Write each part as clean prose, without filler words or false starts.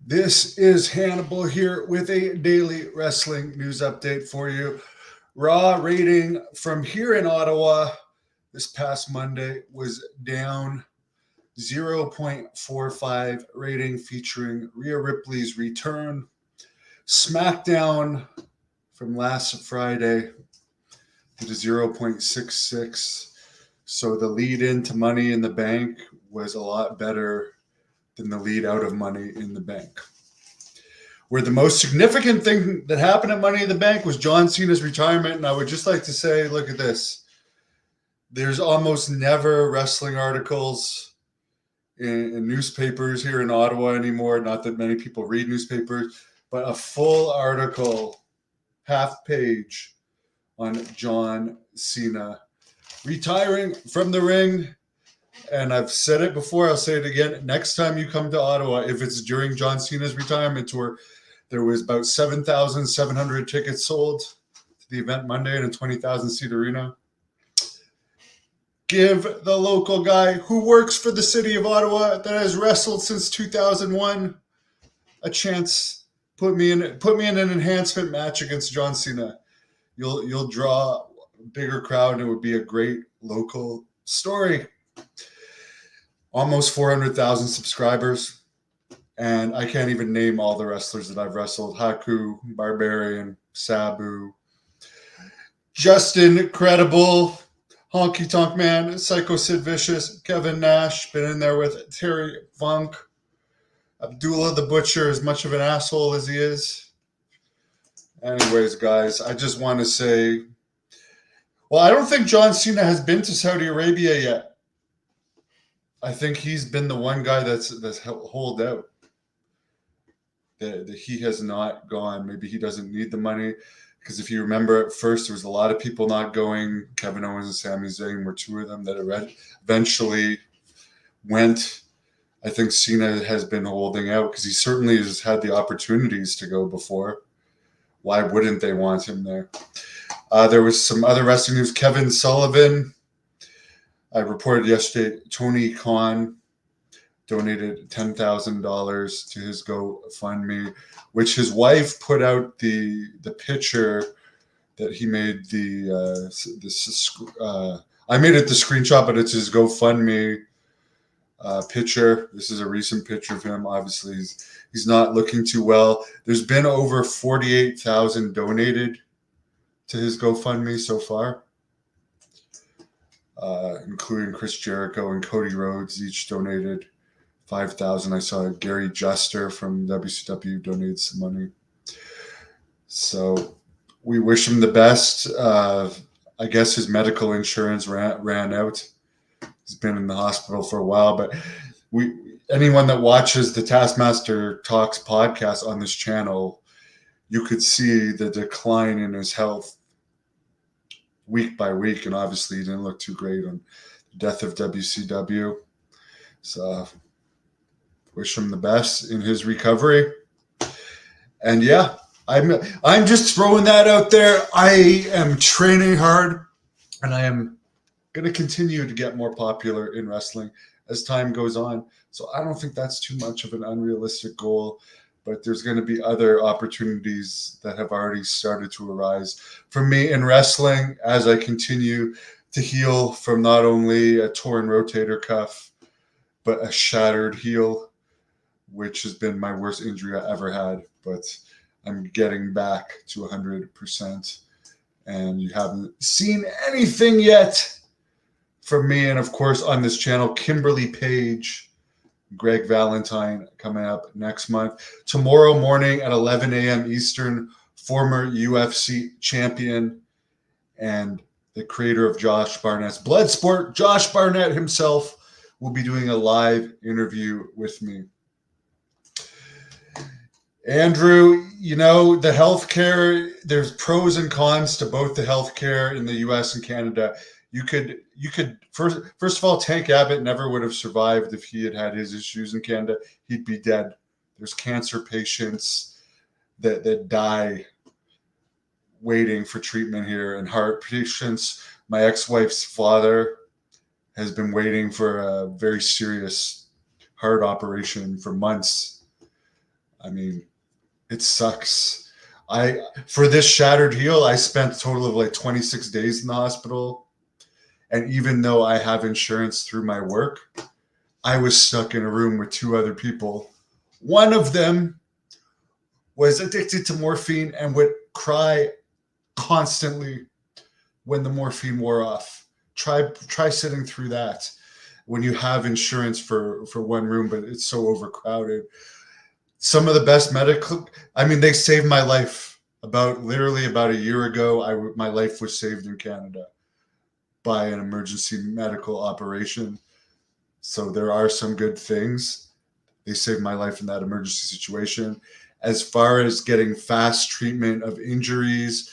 This is Hannibal here with a daily wrestling news update for you. Raw rating from here in Ottawa this past Monday was down 0.45 rating featuring Rhea Ripley's return. SmackDown from last Friday did a 0.66. So the lead into Money in the Bank was a lot better than the lead out of Money in the Bank. Where the most significant thing that happened at Money in the Bank was John Cena's retirement. And I would just like to say, look at this. There's almost never wrestling articles in newspapers here in Ottawa anymore. Not that many people read newspapers, but a full article, half page, on John Cena retiring from the ring. And I've said it before, I'll say it again. Next time you come to Ottawa, if it's during John Cena's retirement tour, there was about 7,700 tickets sold to the event Monday in a 20,000 seat arena. Give the local guy who works for the city of Ottawa that has wrestled since 2001 a chance. Put me in an enhancement match against John Cena. You'll draw a bigger crowd, and it would be a great local story. Almost 400,000 subscribers. And I can't even name all the wrestlers that I've wrestled. Haku, Barbarian, Sabu, Justin, Incredible, Honky Tonk Man, Psycho Sid Vicious, Kevin Nash, been in there with Terry Funk, Abdullah the Butcher, as much of an asshole as he is. Anyways, guys, I just want to say, well, I don't think John Cena has been to Saudi Arabia yet. I think he's been the one guy that's holed out. That he has not gone. Maybe he doesn't need the money. Because if you remember at first, there was a lot of people not going. Kevin Owens and Sami Zayn were two of them that eventually went. I think Cena has been holding out because he certainly has had the opportunities to go before. Why wouldn't they want him there? There was some other wrestling news. Kevin Sullivan, I reported yesterday, Tony Khan donated $10,000 to his GoFundMe, which his wife put out the picture that he made I made it the screenshot, but it's his GoFundMe picture. This is a recent picture of him. Obviously, he's not looking too well. There's been over 48,000 donated to his GoFundMe so far, including Chris Jericho and Cody Rhodes, each donated 5,000. I saw Gary Juster from WCW donate some money. So we wish him the best. I guess his medical insurance ran out. He's been in the hospital for a while, but anyone that watches the Taskmaster Talks podcast on this channel, you could see the decline in his health week by week, and obviously he didn't look too great on the death of WCW. So wish him the best in his recovery. And yeah, I'm just throwing that out there. I am training hard, and I am going to continue to get more popular in wrestling as time goes on. So I don't think that's too much of an unrealistic goal, but there's going to be other opportunities that have already started to arise for me in wrestling as I continue to heal from not only a torn rotator cuff, but a shattered heel, which has been my worst injury I ever had. But I'm getting back to 100%. And you haven't seen anything yet from me. And of course, on this channel, Kimberly Page, Greg Valentine coming up next month. Tomorrow morning at 11 a.m. Eastern, former UFC champion and the creator of Josh Barnett's Bloodsport, Josh Barnett himself, will be doing a live interview with me. Andrew, you know, the healthcare, there's pros and cons to both the healthcare in the US and Canada. You could first of all, Tank Abbott never would have survived if he had had his issues in Canada. He'd be dead. There's cancer patients that die waiting for treatment here, and heart patients. My ex-wife's father has been waiting for a very serious heart operation for months. I mean, it sucks. For this shattered heel, I spent a total of like 26 days in the hospital. And even though I have insurance through my work, I was stuck in a room with two other people. One of them was addicted to morphine and would cry constantly when the morphine wore off. Try sitting through that when you have insurance for one room, but it's so overcrowded. Some of the best medical, I mean, they saved my life. Literally about a year ago, my life was saved in Canada by an emergency medical operation. So there are some good things. They saved my life in that emergency situation. As far as getting fast treatment of injuries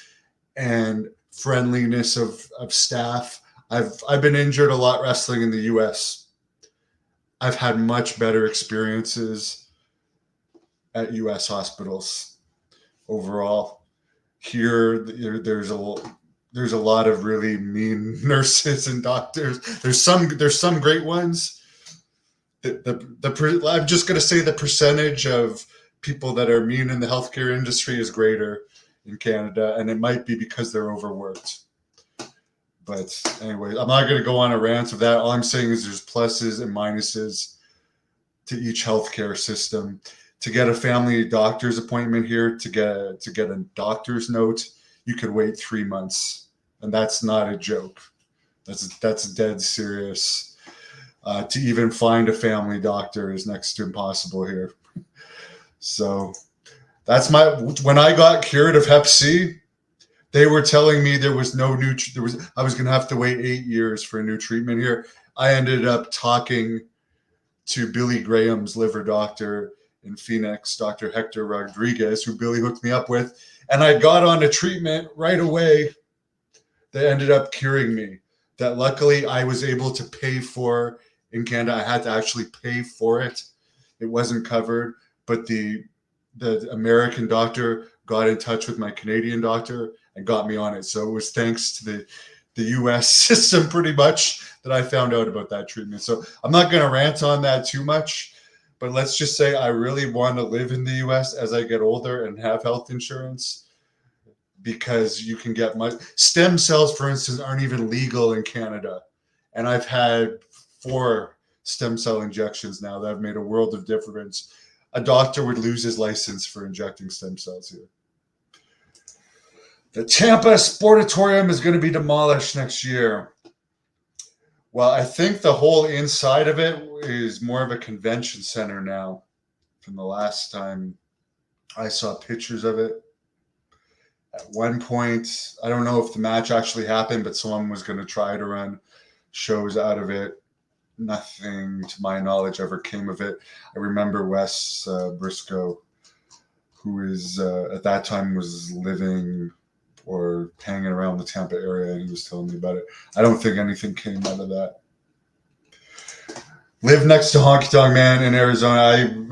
and friendliness of staff, I've been injured a lot wrestling in the US. I've had much better experiences at US hospitals overall. Here, there's a lot of really mean nurses and doctors. There's some great ones. I'm just going to say the percentage of people that are mean in the healthcare industry is greater in Canada, and it might be because they're overworked. But anyway, I'm not going to go on a rant of that. All I'm saying is there's pluses and minuses to each healthcare system. To get a family doctor's appointment here, to get a doctor's note, you could wait 3 months, and that's not a joke. That's dead serious. To even find a family doctor is next to impossible here. So that's when I got cured of Hep C, they were telling me there was no new. I was going to have to wait 8 years for a new treatment here. I ended up talking to Billy Graham's liver doctor in Phoenix, Dr. Hector Rodriguez, who Billy hooked me up with, and I got on a treatment right away that ended up curing me. That luckily I was able to pay for in Canada. I had to actually pay for it. It wasn't covered, but the American doctor got in touch with my Canadian doctor and got me on it. So it was thanks to the US system pretty much that I found out about that treatment. So I'm not going to rant on that too much, but let's just say I really want to live in the US as I get older and have health insurance, because you can get stem cells, for instance, aren't even legal in Canada. And I've had 4 stem cell injections now that have made a world of difference. A doctor would lose his license for injecting stem cells here. The Tampa Sportatorium is going to be demolished next year. Well, I think the whole inside of it is more of a convention center now from the last time I saw pictures of it. At one point, I don't know if the match actually happened, but someone was going to try to run shows out of it. Nothing, to my knowledge, ever came of it. I remember Wes Briscoe, who is at that time was living or hanging around the Tampa area, and he was telling me about it. I don't think anything came out of that. Live next to Honky Tonk Man in Arizona.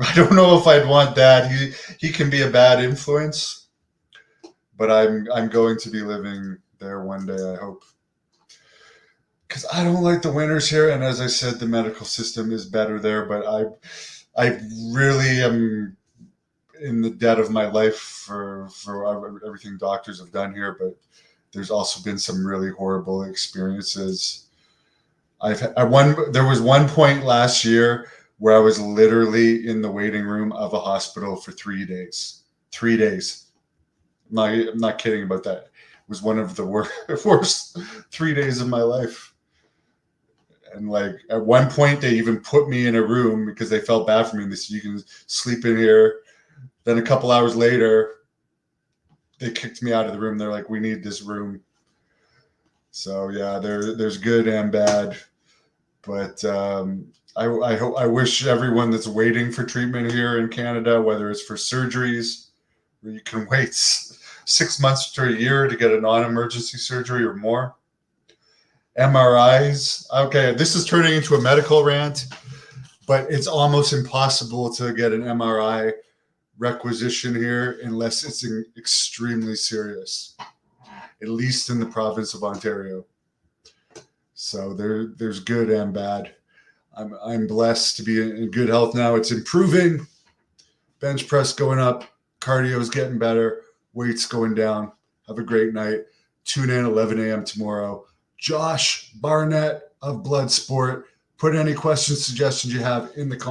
I don't know if I'd want that. He can be a bad influence, but I'm going to be living there one day, I hope. Because I don't like the winters here, and as I said, the medical system is better there. But I really am in the debt of my life for everything doctors have done here. But there's also been some really horrible experiences. There was one point last year where I was literally in the waiting room of a hospital for 3 days. 3 days. I'm not kidding about that. It was one of the worst 3 days of my life. And like at one point, they even put me in a room because they felt bad for me. And they said, "You can sleep in here." Then a couple hours later, they kicked me out of the room. They're like, "We need this room." So yeah, there's good and bad. But I wish everyone that's waiting for treatment here in Canada, whether it's for surgeries, where you can wait 6 months to a year to get a non-emergency surgery or more. MRIs. Okay, this is turning into a medical rant, but it's almost impossible to get an MRI requisition here unless it's extremely serious, at least in the province of Ontario. So there's good and bad. I'm blessed to be in good health now. It's improving, bench press going up, cardio's getting better, weights going down. Have a great night. Tune in 11 a.m. tomorrow. Josh Barnett of Bloodsport. Put any questions, suggestions you have in the comments.